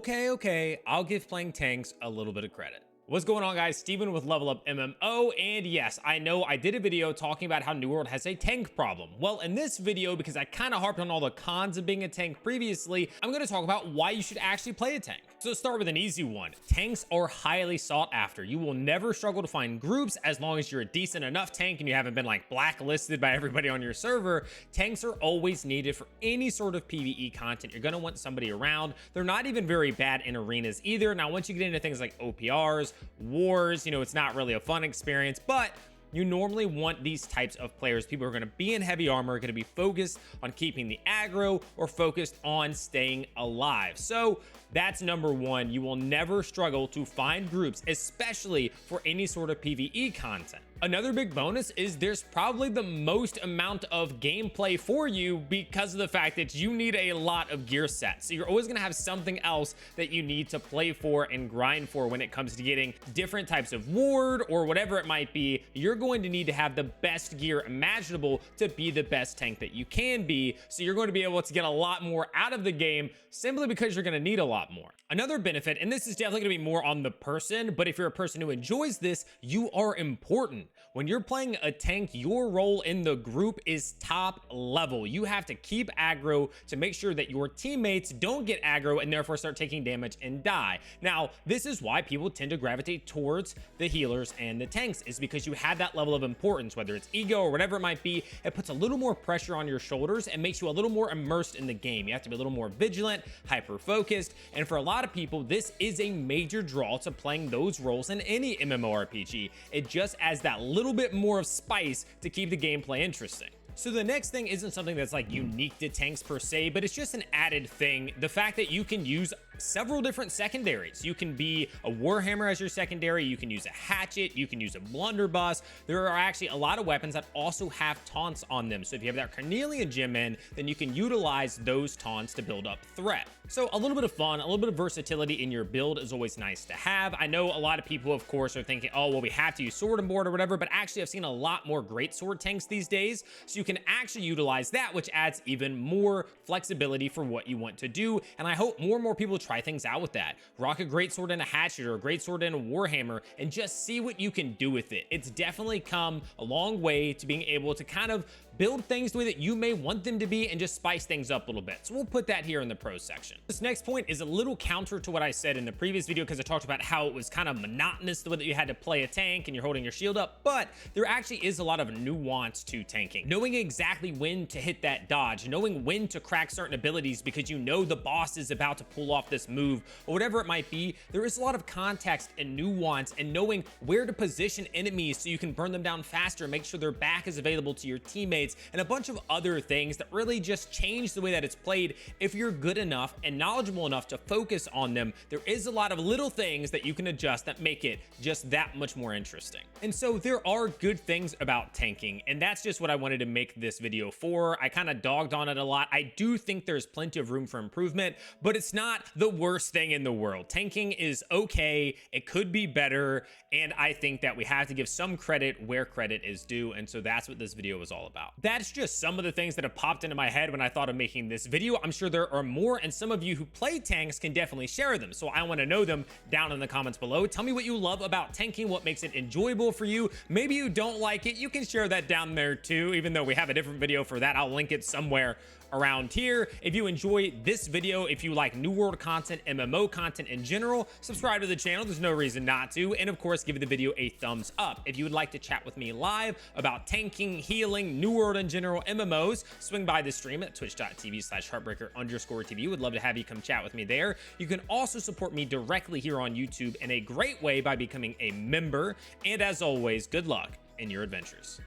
Okay, I'll give playing tanks a little bit of credit. What's going on, guys? Steven with Level Up MMO, and yes, I know I did a video talking about how New World has a tank problem. Well, in this video, because I kind of harped on all the cons of being a tank previously, I'm going to talk about why you should actually play a tank. So let's start with an easy one. Tanks are highly sought after. You will never struggle to find groups as long as you're a decent enough tank and you haven't been like blacklisted by everybody on your server. Tanks are always needed for any sort of PvE content. You're going to want somebody around. They're not even very bad in arenas either. Now, once you get into things like OPRs, wars, it's not really a fun experience, but you normally want these types of players. People are going to be in heavy armor, going to be focused on keeping the aggro or focused on staying alive. So that's number one. You will never struggle to find groups, especially for any sort of PvE content. Another big bonus is there's probably the most amount of gameplay for you because of the fact that you need a lot of gear sets. So you're always going to have something else that you need to play for and grind for when it comes to getting different types of ward or whatever it might be. You're going to need to have the best gear imaginable to be the best tank that you can be. So you're going to be able to get a lot more out of the game simply because you're going to need a lot more. Another benefit, and this is definitely going to be more on the person, but if you're a person who enjoys this, you are important. When you're playing a tank, your role in the group is top level. You have to keep aggro to make sure that your teammates don't get aggro and therefore start taking damage and die. Now, this is why people tend to gravitate towards the healers and the tanks, is because you have that level of importance, whether it's ego or whatever it might be. It puts a little more pressure on your shoulders and makes you a little more immersed in the game. You have to be a little more vigilant, hyper-focused, and for a lot of people, this is a major draw to playing those roles in any MMORPG. It just adds that little bit more of spice to keep the gameplay interesting. So the next thing isn't something that's like unique to tanks per se, but it's just an added thing. The fact that you can use several different secondaries. You can be a Warhammer as your secondary. You can use a hatchet. You can use a blunderbuss. There are actually a lot of weapons that also have taunts on them. So if you have that Carnelian gem in, then you can utilize those taunts to build up threat. So a little bit of fun, a little bit of versatility in your build is always nice to have. I know a lot of people, of course, are thinking, oh, well, we have to use sword and board or whatever, but actually I've seen a lot more great sword tanks these days. So you can actually utilize that, which adds even more flexibility for what you want to do. And I hope more and more people try things out with that. Rock a great sword and a hatchet or a great sword and a warhammer and just see what you can do with it. It's definitely come a long way to being able to kind of build things the way that you may want them to be and just spice things up a little bit. So we'll put that here in the pros section. This next point is a little counter to what I said in the previous video because I talked about how it was kind of monotonous the way that you had to play a tank and you're holding your shield up, but there actually is a lot of nuance to tanking. Knowing exactly when to hit that dodge, knowing when to crack certain abilities because you know the boss is about to pull off this move or whatever it might be, there is a lot of context and nuance and knowing where to position enemies so you can burn them down faster, make sure their back is available to your teammates, and a bunch of other things that really just change the way that it's played. If you're good enough and knowledgeable enough to focus on them, there is a lot of little things that you can adjust that make it just that much more interesting. And so there are good things about tanking, and that's just what I wanted to make this video for. I kind of dogged on it a lot. I do think there's plenty of room for improvement, but it's not the worst thing in the world. Tanking is okay. It could be better, and I think that we have to give some credit where credit is due, and so that's what this video was all about. That's just some of the things that have popped into my head when I thought of making this video. I'm sure there are more, and some of you who play tanks can definitely share them, so I want to know them down in the comments below. Tell me what you love about tanking, what makes it enjoyable for you. Maybe you don't like it. You can share that down there too, even though we have a different video for that. I'll link it somewhere around here. If you enjoy this video, if you like New World content, MMO content in general, subscribe to the channel. There's no reason not to. And of course, give the video a thumbs up. If you would like to chat with me live about tanking, healing, New World in general, MMOs, swing by the stream at twitch.tv/heartbreaker_TV. Would love to have you come chat with me there. You can also support me directly here on YouTube in a great way by becoming a member. And as always, good luck in your adventures.